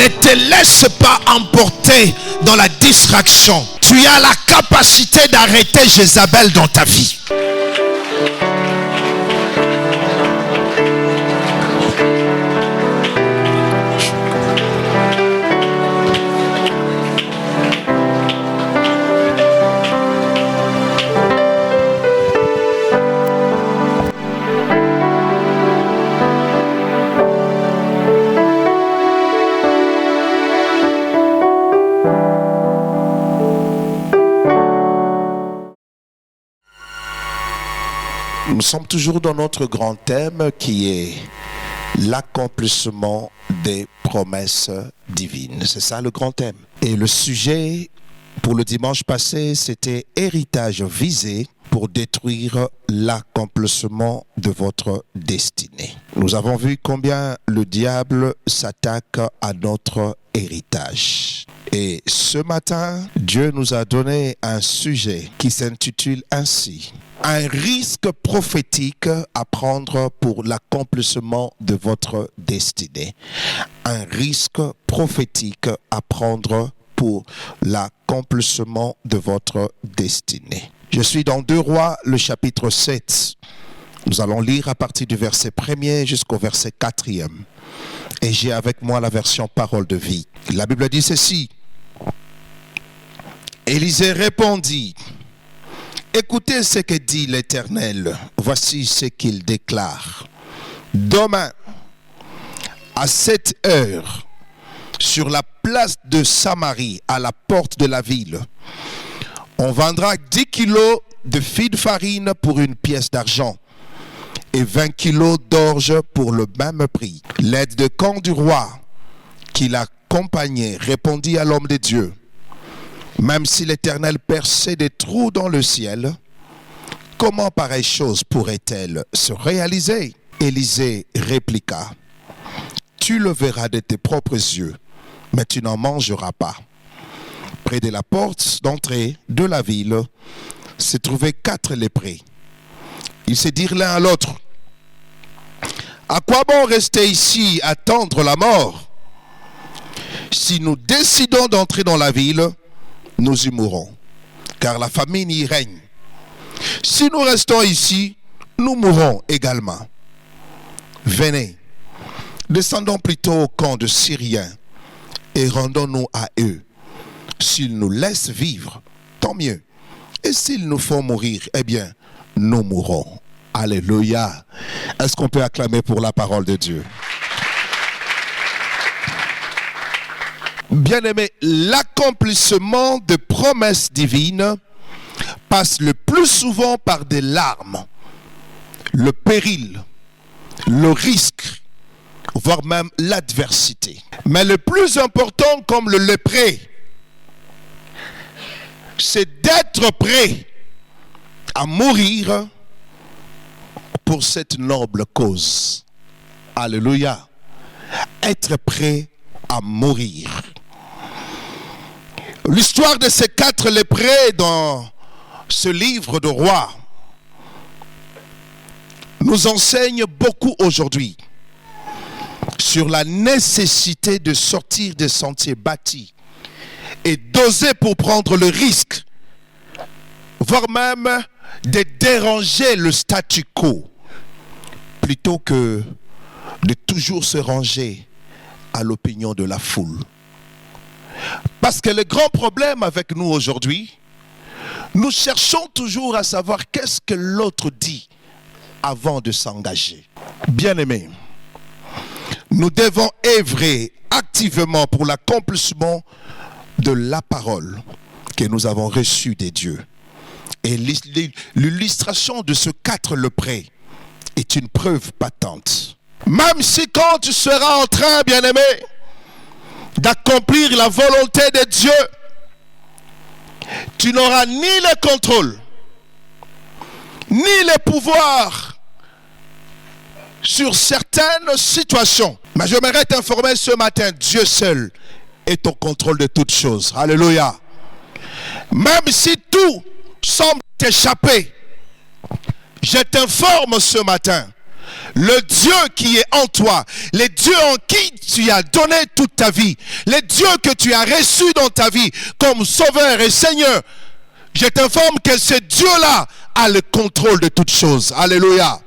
Ne te laisse pas emporter dans la distraction. Tu as la capacité d'arrêter Jézabel dans ta vie. Nous sommes toujours dans notre grand thème qui est l'accomplissement des promesses divines. C'est ça le grand thème. Et le sujet pour le dimanche passé, c'était héritage visé pour détruire l'accomplissement de votre destinée. Nous avons vu combien le diable s'attaque à notre héritage. Et ce matin, Dieu nous a donné un sujet qui s'intitule ainsi: un risque prophétique à prendre pour l'accomplissement de votre destinée. Un risque prophétique à prendre pour l'accomplissement de votre destinée. Je suis dans 2 Rois, le chapitre 7. Nous allons lire à partir du verset 1er jusqu'au verset 4e. Et j'ai avec moi la version Parole de vie. La Bible dit ceci: Élisée répondit: écoutez ce que dit l'Éternel. Voici ce qu'il déclare. Demain, à cette heure, sur la place de Samarie, à la porte de la ville, on vendra 10 kilos de fil de farine pour une pièce d'argent et 20 kilos d'orge pour le même prix. L'aide de camp du roi qui l'accompagnait répondit à l'homme de Dieu: même si l'Éternel perçait des trous dans le ciel, comment pareille chose pourrait-elle se réaliser? Élisée répliqua: tu le verras de tes propres yeux, mais tu n'en mangeras pas. Près de la porte d'entrée de la ville se trouvaient 4 lépreux. Ils se dirent l'un à l'autre: à quoi bon rester ici, attendre la mort? Si nous décidons d'entrer dans la ville, nous y mourrons, car la famine y règne. Si nous restons ici, nous mourrons également. Venez, descendons plutôt au camp de Syriens et rendons-nous à eux. S'ils nous laissent vivre, tant mieux. Et s'ils nous font mourir, eh bien, nous mourrons. Alléluia. Est-ce qu'on peut acclamer pour la parole de Dieu? Bien-aimés, l'accomplissement de promesses divines passe le plus souvent par des larmes, le péril, le risque, voire même l'adversité. Mais le plus important, comme le lépreux, c'est d'être prêt à mourir pour cette noble cause. Alléluia. Être prêt à mourir. L'histoire de ces 4 lépreux dans ce livre de Rois nous enseigne beaucoup aujourd'hui sur la nécessité de sortir des sentiers bâtis et d'oser pour prendre le risque, voire même de déranger le statu quo, plutôt que de toujours se ranger à l'opinion de la foule. Parce que le grand problème avec nous aujourd'hui, nous cherchons toujours à savoir qu'est-ce que l'autre dit avant de s'engager. Bien-aimés, nous devons œuvrer activement pour l'accomplissement de la parole que nous avons reçue des dieux. Et l'illustration de ce 4 lépreux est une preuve patente. Même si quand tu seras en train, bien-aimé, d'accomplir la volonté de Dieu, tu n'auras ni le contrôle, ni le pouvoir sur certaines situations. Mais j'aimerais t'informer ce matin, Dieu seul est au contrôle de toutes choses. Alléluia. Même si tout semble t'échapper, je t'informe ce matin le Dieu qui est en toi, les dieux en qui tu as donné toute ta vie, les dieux que tu as reçus dans ta vie comme Sauveur et Seigneur, je t'informe que ce Dieu-là a le contrôle de toutes choses. Alléluia.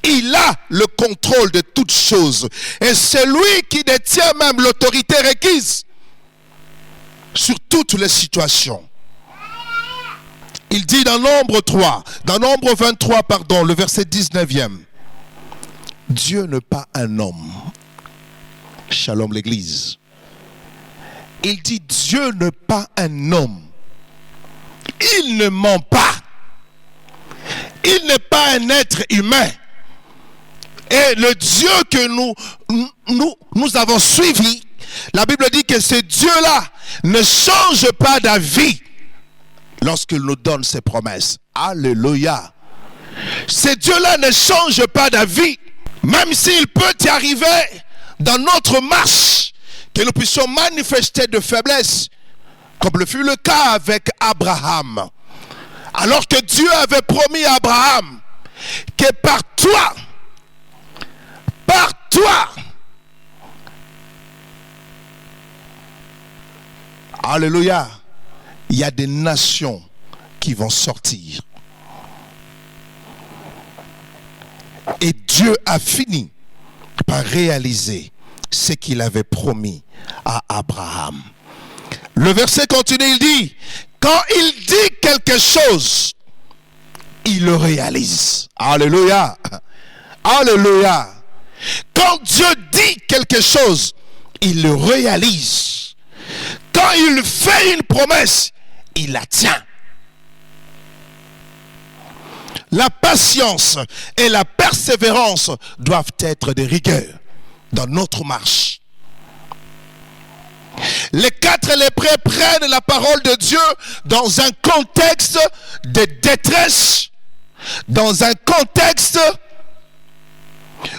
Il a le contrôle de toutes choses. Et c'est lui qui détient même l'autorité requise sur toutes les situations. Il dit dans Nombre 23, le verset 19e. Dieu n'est pas un homme. Shalom l'église. Il dit Dieu n'est pas un homme. Il ne ment pas. Il n'est pas un être humain. Et le Dieu que nous avons suivi, la Bible dit que ce Dieu-là ne change pas d'avis lorsqu'il nous donne ses promesses. Alléluia. Ce Dieu-là ne change pas d'avis. Même s'il peut y arriver dans notre marche que nous puissions manifester de faiblesse, comme le fut le cas avec Abraham. Alors que Dieu avait promis à Abraham que par toi, alléluia, il y a des nations qui vont sortir. Et Dieu a fini par réaliser ce qu'il avait promis à Abraham. Le verset continue, il dit, quand il dit quelque chose, il le réalise. Alléluia. Alléluia. Quand Dieu dit quelque chose, il le réalise. Quand il fait une promesse, il la tient. La patience et la persévérance doivent être des rigueurs dans notre marche. Les 4 lépreux prennent la parole de Dieu dans un contexte de détresse, dans un contexte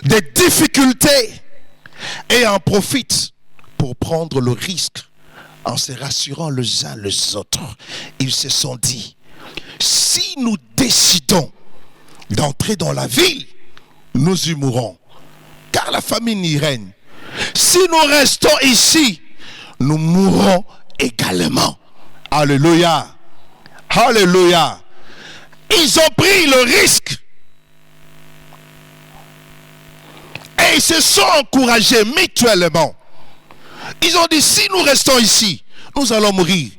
de difficultés, et en profitent pour prendre le risque en se rassurant les uns les autres. Ils se sont dit, si nous décidons d'entrer dans la ville, nous y mourrons, car la famine y règne. Si nous restons ici, nous mourrons également. Alléluia. Alléluia. Ils ont pris le risque. Et ils se sont encouragés mutuellement. Ils ont dit, si nous restons ici, nous allons mourir.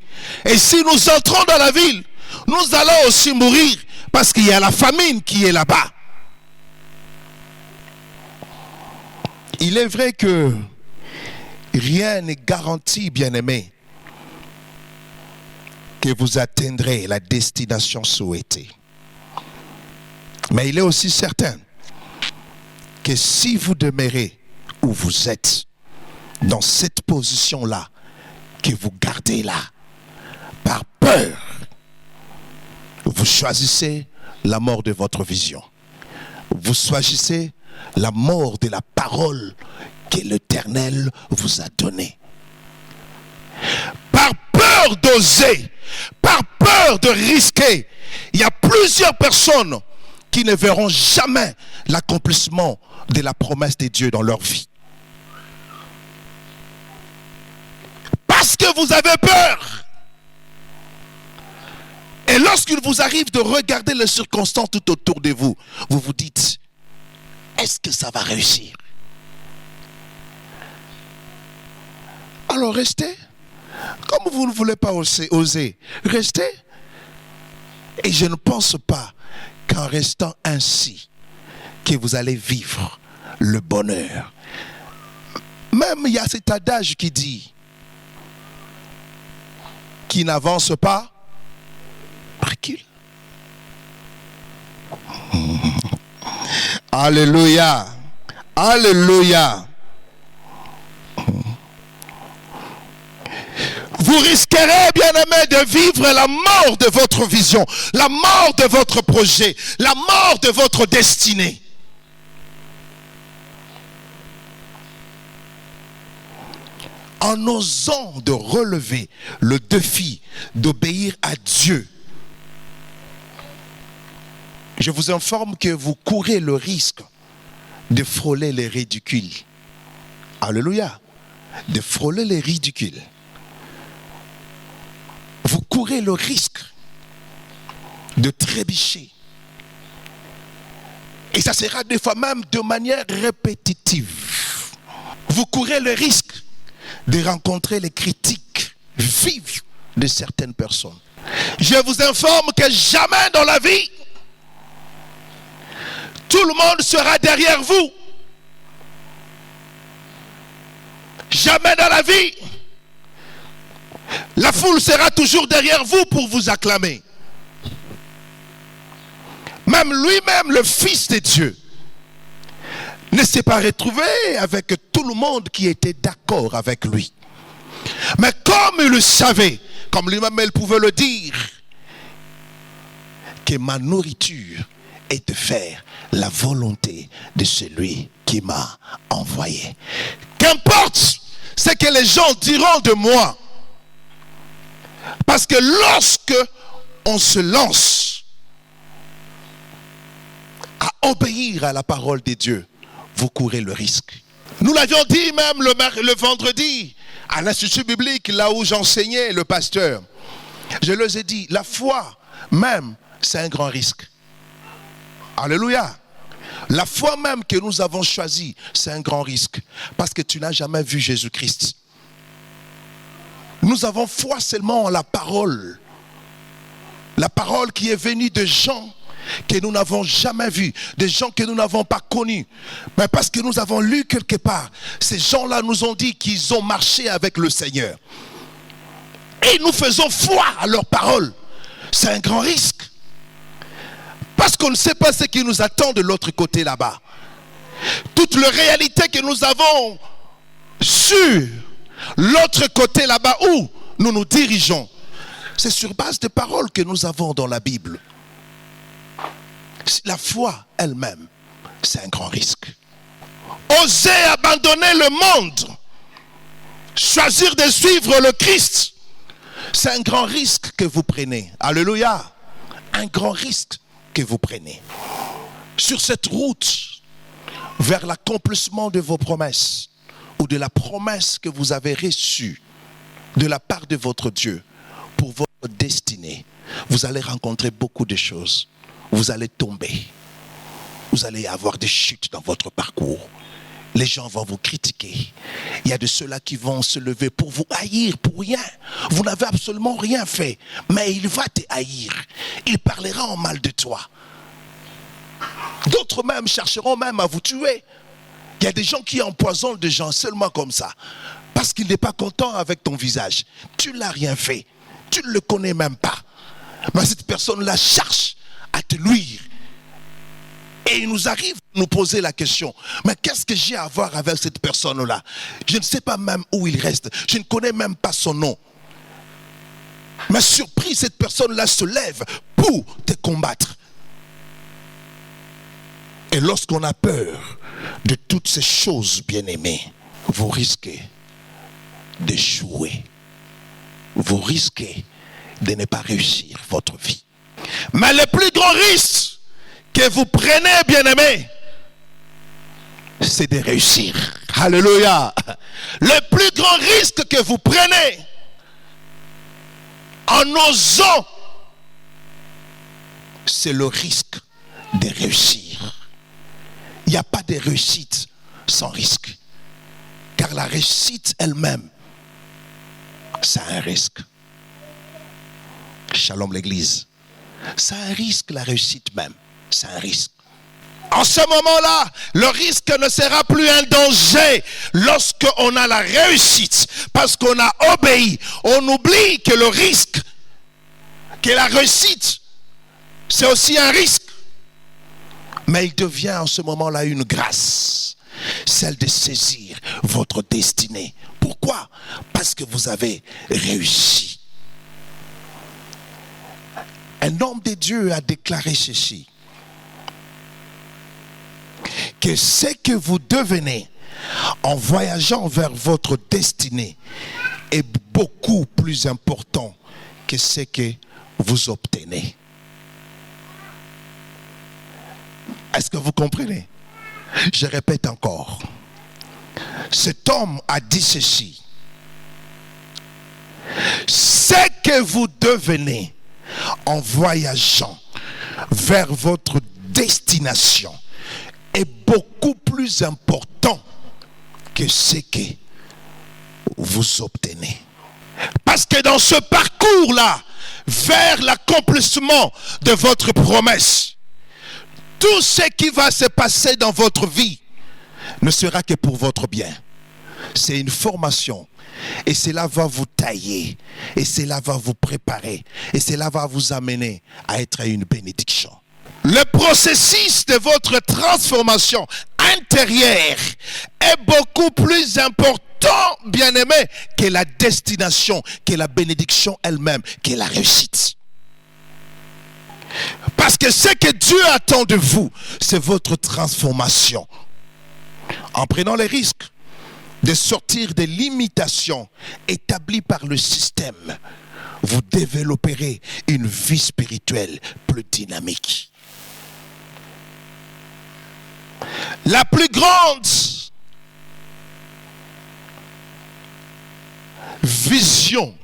Et si nous entrons dans la ville, nous allons aussi mourir, parce qu'il y a la famine qui est là-bas. Il est vrai que rien n'est garanti, bien-aimé, que vous atteindrez la destination souhaitée. Mais il est aussi certain que si vous demeurez où vous êtes, dans cette position-là, que vous gardez là, par peur, vous choisissez la mort de votre vision. Vous choisissez la mort de la parole que l'Éternel vous a donnée. Par peur d'oser, par peur de risquer, il y a plusieurs personnes qui ne verront jamais l'accomplissement de la promesse de Dieu dans leur vie. Parce que vous avez peur. Et lorsqu'il vous arrive de regarder les circonstances tout autour de vous, vous vous dites, est-ce que ça va réussir? Alors restez. Comme vous ne voulez pas oser, restez. Et je ne pense pas qu'en restant ainsi, que vous allez vivre le bonheur. Même il y a cet adage qui dit, qui n'avance pas, recule. Alléluia. Alléluia. Vous risquerez, bien-aimés, de vivre la mort de votre vision, la mort de votre projet, la mort de votre destinée. En osant de relever le défi d'obéir à Dieu, Je vous informe que vous courez le risque de frôler les ridicules. Alléluia. De frôler les ridicules. Vous courez le risque de trébucher. Et ça sera des fois même de manière répétitive. Vous courez le risque de rencontrer les critiques vives de certaines personnes. Je vous informe que jamais dans la vie, tout le monde sera derrière vous. Jamais dans la vie, la foule sera toujours derrière vous pour vous acclamer. Même lui-même, le Fils de Dieu, ne s'est pas retrouvé avec tout le monde qui était d'accord avec lui. Mais comme il le savait, comme lui-même il pouvait le dire, que ma nourriture est de faire la volonté de celui qui m'a envoyé. Qu'importe ce que les gens diront de moi, parce que lorsque on se lance à obéir à la parole de Dieu, vous courez le risque. Nous l'avions dit même le vendredi à l'institut biblique, là où j'enseignais le pasteur. Je leur ai dit, la foi même, c'est un grand risque. Alléluia. La foi même que nous avons choisie, c'est un grand risque. Parce que tu n'as jamais vu Jésus-Christ. Nous avons foi seulement en la parole. La parole qui est venue de gens que nous n'avons jamais vus, des gens que nous n'avons pas connus. Mais parce que nous avons lu quelque part, ces gens-là nous ont dit qu'ils ont marché avec le Seigneur. Et nous faisons foi à leur parole. C'est un grand risque. Parce qu'on ne sait pas ce qui nous attend de l'autre côté là-bas. Toute la réalité que nous avons sur l'autre côté là-bas où nous nous dirigeons, c'est sur base des paroles que nous avons dans la Bible. La foi elle-même, c'est un grand risque. Oser abandonner le monde, choisir de suivre le Christ, c'est un grand risque que vous prenez. Alléluia. Un grand risque que vous prenez. Sur cette route vers l'accomplissement de vos promesses ou de la promesse que vous avez reçue de la part de votre Dieu pour votre destinée, vous allez rencontrer beaucoup de choses. Vous allez tomber. Vous allez avoir des chutes dans votre parcours. Les gens vont vous critiquer. Il y a de ceux-là qui vont se lever pour vous haïr pour rien. Vous n'avez absolument rien fait. Mais il va te haïr. Il parlera en mal de toi. D'autres même chercheront même à vous tuer. Il y a des gens qui empoisonnent des gens seulement comme ça. Parce qu'il n'est pas content avec ton visage. Tu ne l'as rien fait. Tu ne le connais même pas. Mais cette personne-là cherche à te nuire. Et il nous arrive de nous poser la question, mais qu'est-ce que j'ai à voir avec cette personne-là? Je ne sais pas même où il reste. Je ne connais même pas son nom. Mais surpris, cette personne-là se lève pour te combattre. Et lorsqu'on a peur de toutes ces choses, bien-aimés, vous risquez d'échouer. Vous risquez de ne pas réussir votre vie. Mais le plus grand risque que vous prenez, bien-aimés, c'est de réussir. Alléluia. Le plus grand risque que vous prenez en osant, c'est le risque de réussir. Il n'y a pas de réussite sans risque. Car la réussite elle-même, c'est un risque. Shalom l'église. C'est un risque, la réussite même. C'est un risque. En ce moment-là, le risque ne sera plus un danger lorsqu'on a la réussite. Parce qu'on a obéi. On oublie que le risque, que la réussite, c'est aussi un risque. Mais il devient en ce moment-là une grâce. Celle de saisir votre destinée. Pourquoi? Parce que vous avez réussi. Un homme de Dieu a déclaré ceci. Que ce que vous devenez en voyageant vers votre destinée est beaucoup plus important que ce que vous obtenez. Est-ce que vous comprenez? Je répète encore. Cet homme a dit ceci. Ce que vous devenez en voyageant vers votre destination est beaucoup plus important que ce que vous obtenez. Parce que dans ce parcours-là, vers l'accomplissement de votre promesse, tout ce qui va se passer dans votre vie ne sera que pour votre bien. C'est une formation. Et cela va vous tailler. Et cela va vous préparer. Et cela va vous amener à être une bénédiction. Le processus de votre transformation intérieure est beaucoup plus important, bien-aimé, que la destination, que la bénédiction elle-même, que la réussite. Parce que ce que Dieu attend de vous, c'est votre transformation. En prenant les risques de sortir des limitations établies par le système, vous développerez une vie spirituelle plus dynamique. La plus grande vision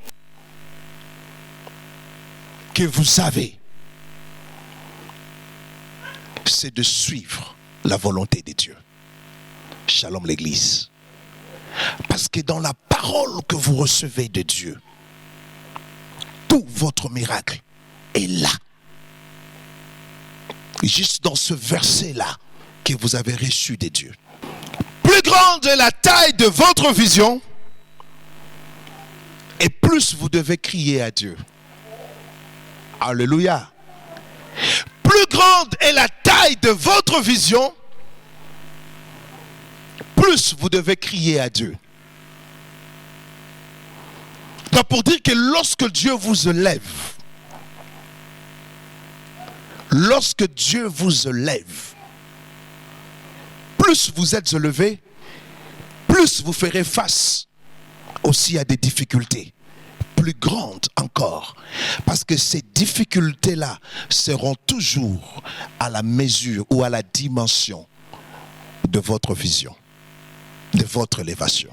que vous avez, c'est de suivre la volonté de Dieu. Shalom l'église. Parce que dans la parole que vous recevez de Dieu, tout votre miracle est là. Juste dans ce verset-là que vous avez reçu de Dieu. Plus grande est la taille de votre vision, et plus vous devez crier à Dieu. Alléluia. Plus grande est la taille de votre vision, plus vous devez crier à Dieu. Donc pour dire que lorsque Dieu vous élève, plus vous êtes élevé, plus vous ferez face aussi à des difficultés plus grandes encore. Parce que ces difficultés-là seront toujours à la mesure ou à la dimension de votre vision, de votre élévation.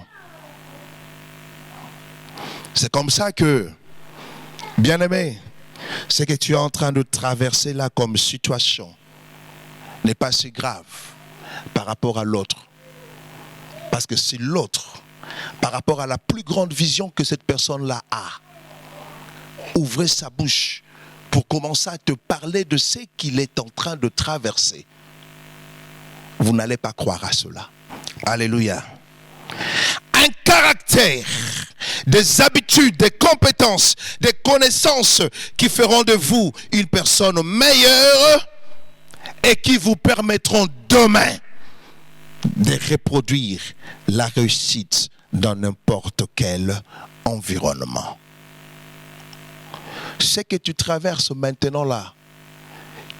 C'est comme ça que, bien-aimé, ce que tu es en train de traverser là comme situation n'est pas si grave par rapport à l'autre. Parce que c'est l'autre, par rapport à la plus grande vision que cette personne-là a, ouvrez sa bouche pour commencer à te parler de ce qu'il est en train de traverser. Vous n'allez pas croire à cela. Alléluia. Un caractère, des habitudes, des compétences, des connaissances qui feront de vous une personne meilleure et qui vous permettront demain de reproduire la réussite dans n'importe quel environnement. Ce que tu traverses maintenant là,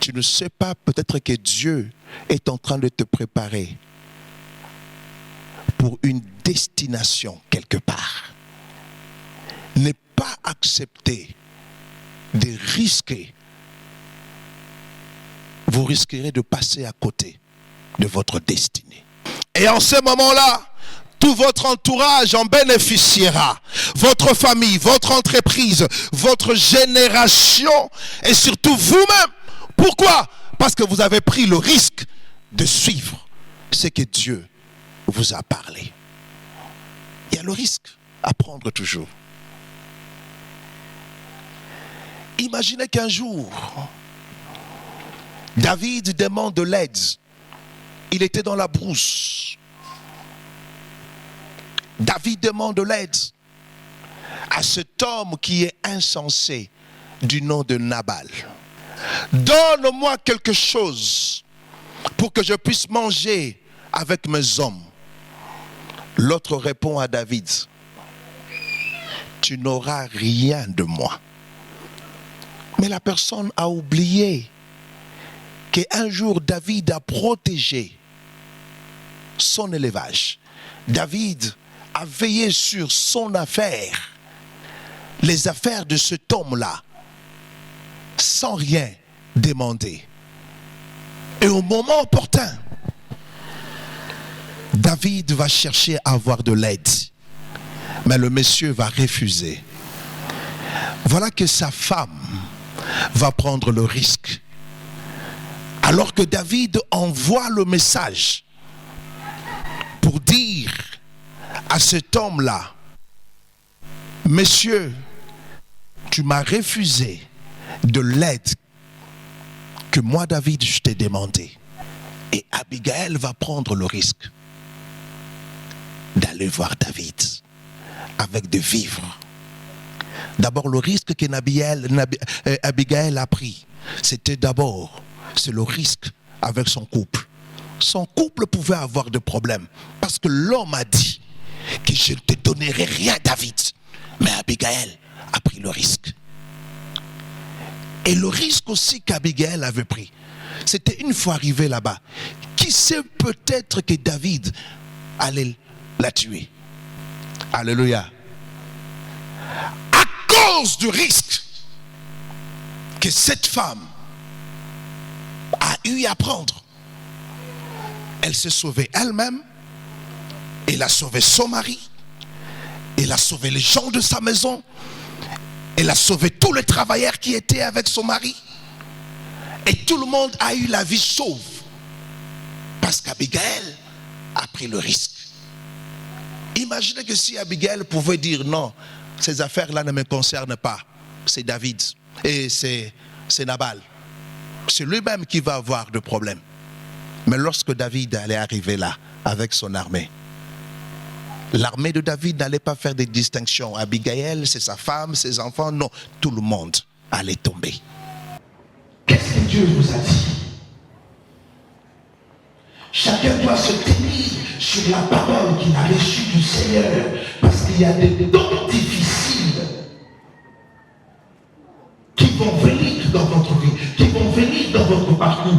tu ne sais pas, peut-être que Dieu est en train de te préparer pour une destination quelque part. Ne pas accepter de risquer. Vous risquerez de passer à côté de votre destinée. Et en ce moment-là, tout votre entourage en bénéficiera. Votre famille, votre entreprise, votre génération et surtout vous-même. Pourquoi? Parce que vous avez pris le risque de suivre ce que Dieu vous a parlé. Il y a le risque à prendre toujours. Imaginez qu'un jour, David demande de l'aide. Il était dans la brousse. David demande de l'aide à cet homme qui est insensé du nom de Nabal. Donne-moi quelque chose pour que je puisse manger avec mes hommes. L'autre répond à David, tu n'auras rien de moi. Mais la personne a oublié qu'un jour David a protégé son élevage. David a veillé sur son affaire, les affaires de cet homme-là, sans rien demander. Et au moment opportun, David va chercher à avoir de l'aide. Mais le monsieur va refuser. Voilà que sa femme va prendre le risque. Alors que David envoie le message pour dire à cet homme-là, monsieur, tu m'as refusé de l'aide que moi, David, je t'ai demandé. Et Abigail va prendre le risque d'aller voir David avec des vivres. D'abord, le risque qu'Abigail a pris, c'était d'abord, c'est le risque avec son couple. Son couple pouvait avoir des problèmes parce que l'homme a dit que je ne te donnerai rien, David. Mais Abigail a pris le risque. Et le risque aussi qu'Abigail avait pris, c'était une fois arrivé là-bas, qui sait peut-être que David allait la tuer. Alléluia. À cause du risque que cette femme a eu à prendre, elle s'est sauvée elle-même, elle a sauvé son mari, elle a sauvé les gens de sa maison, elle a sauvé tous les travailleurs qui étaient avec son mari. Et tout le monde a eu la vie sauve. Parce qu'Abigail a pris le risque. Imaginez que si Abigail pouvait dire non, ces affaires-là ne me concernent pas. C'est David et c'est Nabal. C'est lui-même qui va avoir de problèmes. Mais lorsque David allait arriver là avec son armée, l'armée de David n'allait pas faire des distinctions. Abigail, c'est sa femme, ses enfants. Non, tout le monde allait tomber. Qu'est-ce que Dieu vous a dit? Chacun doit se tenir sur la parole qu'il a reçue du Seigneur. Parce qu'il y a des dons difficiles qui vont venir dans votre vie, qui vont venir dans votre parcours.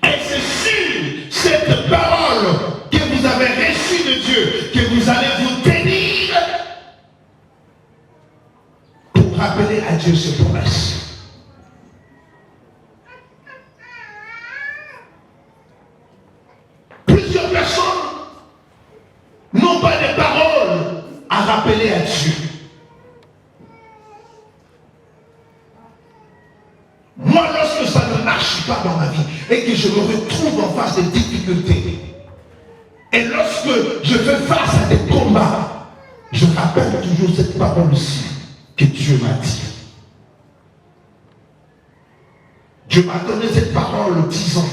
Et c'est sur cette parole que vous avez reçue de Dieu, que vous allez vous tenir pour rappeler à Dieu ses promesses. Plusieurs personnes n'ont pas de paroles à rappeler à Dieu. Moi, lorsque ça ne marche pas dans ma vie et que je me retrouve en face des difficultés, et lorsque je fais face à des combats, je rappelle toujours cette parole-ci que Dieu m'a dit. Dieu m'a donné cette parole disant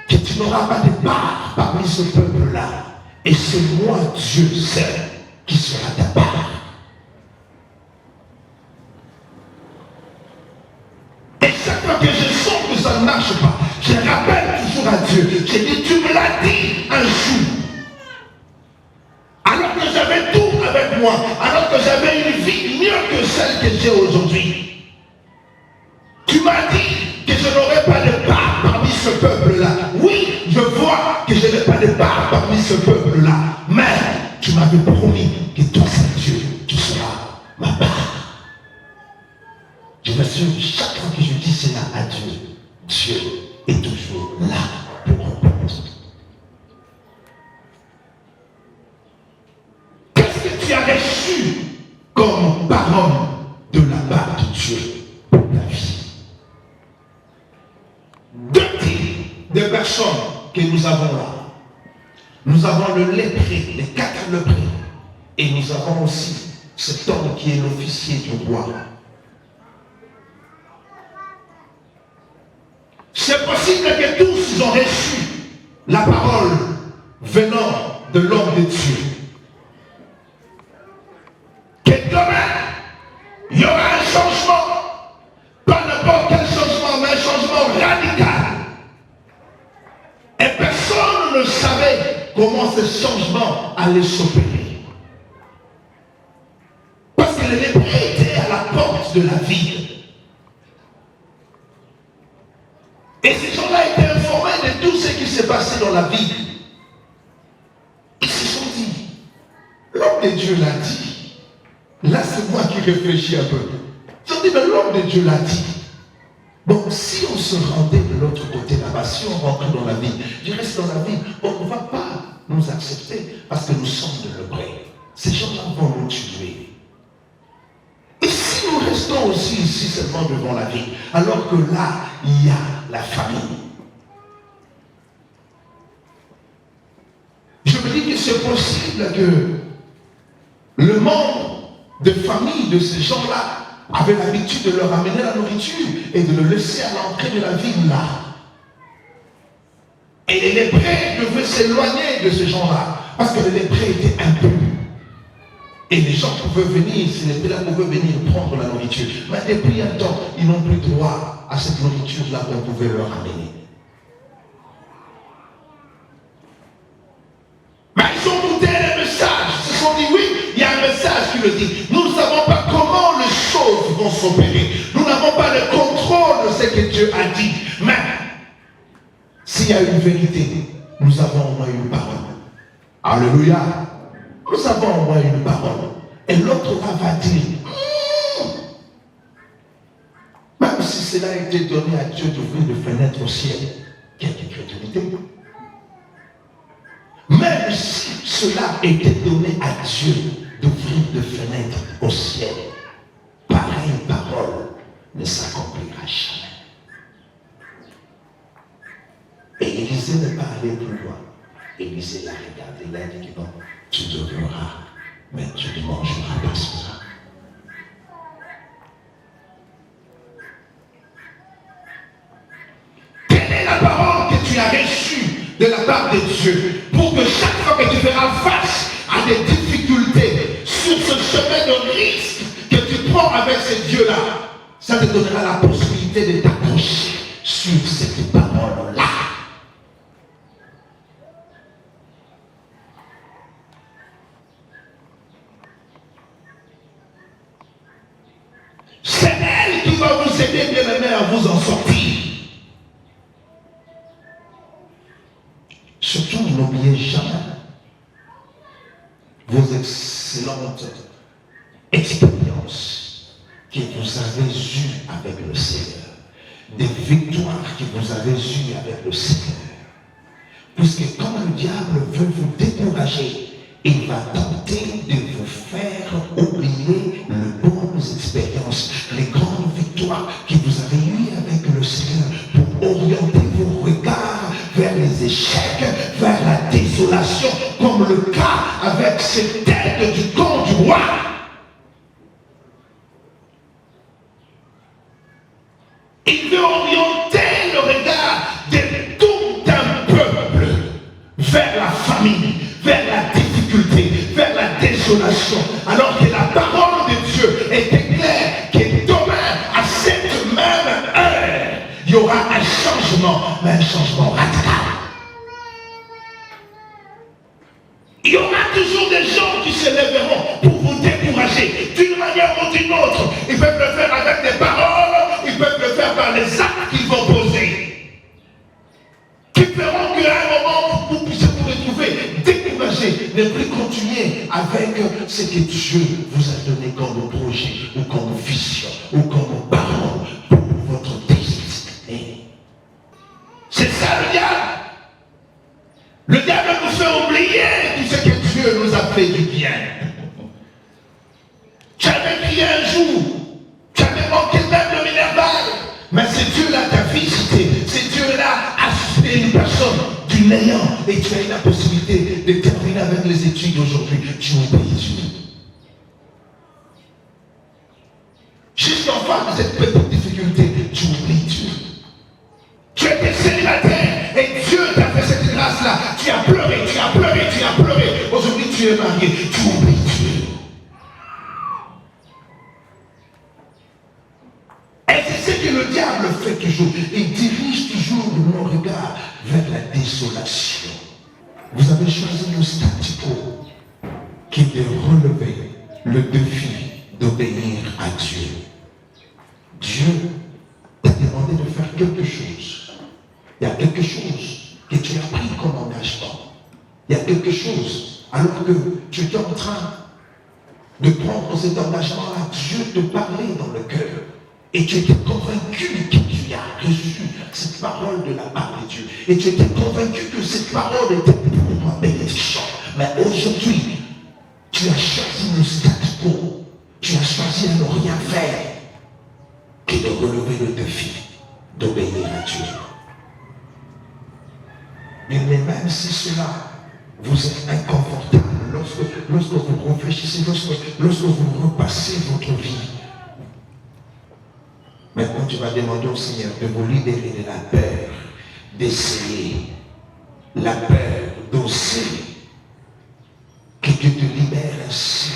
que tu n'auras pas de part parmi ce peuple-là. Et c'est moi, Dieu seul, qui sera ta part. Et chaque fois que je sens que ça ne marche pas, je rappelle toujours à Dieu. J'ai dit, tu me l'as dit un jour. Alors que j'avais tout avec moi, alors que j'avais une vie mieux que celle que j'ai aujourd'hui. Tu m'as dit que je n'aurais pas de part parmi ce peuple-là. Oui, je vois que je n'ai pas de part parmi ce peuple-là. Mais tu m'avais promis que toi, c'est Dieu, tu seras ma part. Je m'assure que chaque fois que je dis cela à Dieu, Dieu est toujours là pour répondre. Qu'est-ce que tu as reçu comme parole de la part de Dieu pour ta vie? Deux types de personnes que nous avons là. Nous avons le lépré, les 4 léprés. Et nous avons aussi cet homme qui est l'officier du roi. C'est possible que tous ont reçu la parole venant de l'homme de Dieu. Que demain, il y aura un changement. Pas n'importe quel changement, mais un changement radical. Et personne ne savait comment ce changement allait s'opérer. Parce que les lépreux étaient à la porte de la ville. Et ces gens-là étaient informés de tout ce qui s'est passé dans la ville. Ils se sont dit, l'homme de Dieu l'a dit. Là, c'est moi qui réfléchis un peu. Ils ont dit, mais l'homme de Dieu l'a dit. Bon, si on se rendait de l'autre côté là-bas, si on rentrait dans la ville, je reste dans la ville, on ne va pas nous accepter parce que nous sommes de l'œuvre. Ces gens-là vont nous tuer. Et si nous restons aussi ici seulement devant la ville, alors que là, il y a la famille. Je me dis que c'est possible que le membre de famille de ces gens-là avait l'habitude de leur amener la nourriture et de le laisser à l'entrée de la ville là. Et les lépreux devaient s'éloigner de ces gens-là parce que les lépreux étaient impurs. Et les gens pouvaient venir, ces lépreux-là pouvaient venir prendre la nourriture. Mais depuis un temps, ils n'ont plus droit à cette nourriture-là qu'on pouvait leur amener. Mais ils ont goûté les messages. Ils se sont dit, oui, il y a un message qui le dit. Nous ne savons pas comment les choses vont s'opérer. Nous n'avons pas le contrôle de ce que Dieu a dit. Mais s'il y a une vérité, nous avons au moins une parole. Alléluia. Nous avons au moins une parole. Et l'autre là va dire, même si cela a été donné à Dieu d'ouvrir des fenêtres au ciel, quelle crédulité. Même si cela était donné à Dieu d'ouvrir des fenêtres au ciel, pareille parole ne s'accomplira jamais. Et Élisée n'est pas allé plus loin. Élisée l'a regardé, il a dit que non, tu devras, mais tu ne mangeras pas cela. Quelle est la parole que tu as reçue de la part de Dieu pour que chaque fois que tu feras face à des difficultés sur ce chemin de risque que tu prends avec ce Dieu-là, ça te donnera la possibilité de t'accrocher sur cette parole-là. C'est elle qui va vous aider, bien-aimés, à vous en sortir. Surtout, n'oubliez jamais vos excellentes expériences que vous avez eues avec le Seigneur, des victoires que vous avez eues avec le Seigneur. Puisque quand le diable veut vous décourager, il va tenter de vous faire oublier les bonnes expériences, les grandes victoires que vous avez eues avec le Seigneur pour orienter vos regards vers les échecs, vers la désolation, comme le cas avec cette tête du camp du roi. Il veut orienter le regard de tout un peuple vers la famine, vers la difficulté, vers la désolation, alors que la parole de Dieu était claire que demain, à cette même heure, il y aura un changement, mais un changement radical. Il y aura toujours des gens qui se lèveront pour vous décourager d'une manière ou d'une autre. Ils peuvent le faire avec des paroles, ils peuvent le faire par les actes qu'ils vont poser, qui feront qu'à un moment vous puissiez vous retrouver découragé, ne plus continuer avec ce que Dieu vous a donné comme projet, ou comme vision, ou comme parole pour votre destinée. C'est ça le diable. Le diable nous fait oublier tout ce que Dieu nous a fait du bien. Tu avais crié un jour, tu avais manqué même le minerval, mais c'est Dieu-là t'a visité, c'est Dieu-là a suscité une personne du néant et tu as eu la possibilité de terminer avec les études aujourd'hui. Tu oublies Dieu. Juste en face de cette petite difficulté, tu oublies Dieu. Tu étais célibataire et Dieu t'a fait cette grâce-là. Tu as pleuré, tu as pleuré, tu as pleuré. Aujourd'hui, tu es marié, tu oublies Dieu. Et c'est ce que le diable fait toujours. Il dirige toujours nos regards vers la désolation. Vous avez choisi le statu quo qui est de relever le défi d'obéir à Dieu. Dieu t'a demandé de faire quelque chose. Il y a quelque chose que tu as pris comme engagement. Il y a quelque chose, alors que tu es en train de prendre cet engagement-là, Dieu te parlait dans le cœur. Et tu étais convaincu que tu y arrives. reçu cette parole de la part de Dieu. Et tu étais convaincu que cette parole était pour ma bénédiction. Mais aujourd'hui, tu as choisi le statu quo. Tu as choisi de ne rien faire que de relever le défi d'obéir à Dieu. Mais même si cela vous est inconfortable, lorsque vous réfléchissez, lorsque vous repassez votre vie, maintenant tu vas demander au Seigneur de vous libérer de la peur, d'essayer, la peur d'oser, que Dieu te libère ainsi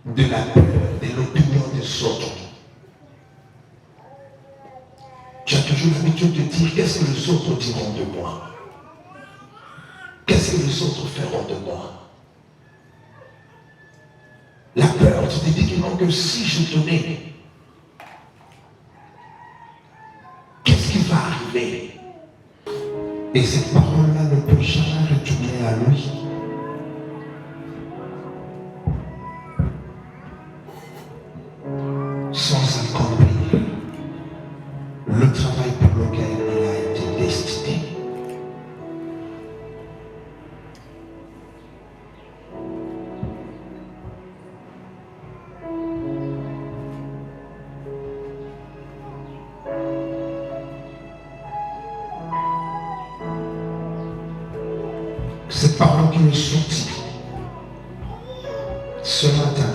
de la peur, de l'opinion des autres. Tu as toujours l'habitude de dire, qu'est-ce que les autres diront de moi? Qu'est-ce que les autres feront de moi? La peur, tu te dis que non, que si je donnais, qu'est-ce qui va arriver? Et cette parole-là ne peut jamais retourner à lui. Sans accomplir le travail pour lequel elle a été destinée. Cette parole qui est sortie ce matin,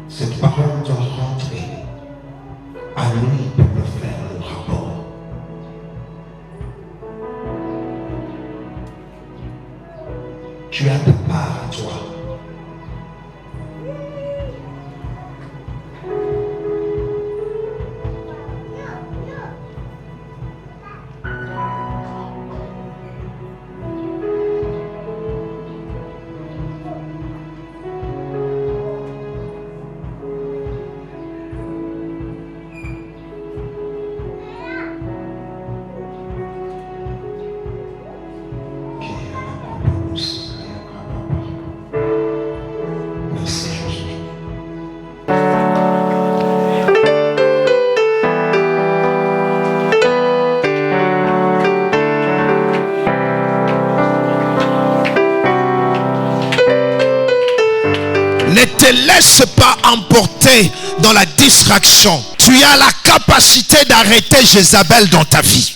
cette parole doit rentrer à lui pour me faire le rapport. Tu as ta part à toi. Ne te laisse pas emporter dans la distraction. Tu as la capacité d'arrêter Jézabel dans ta vie.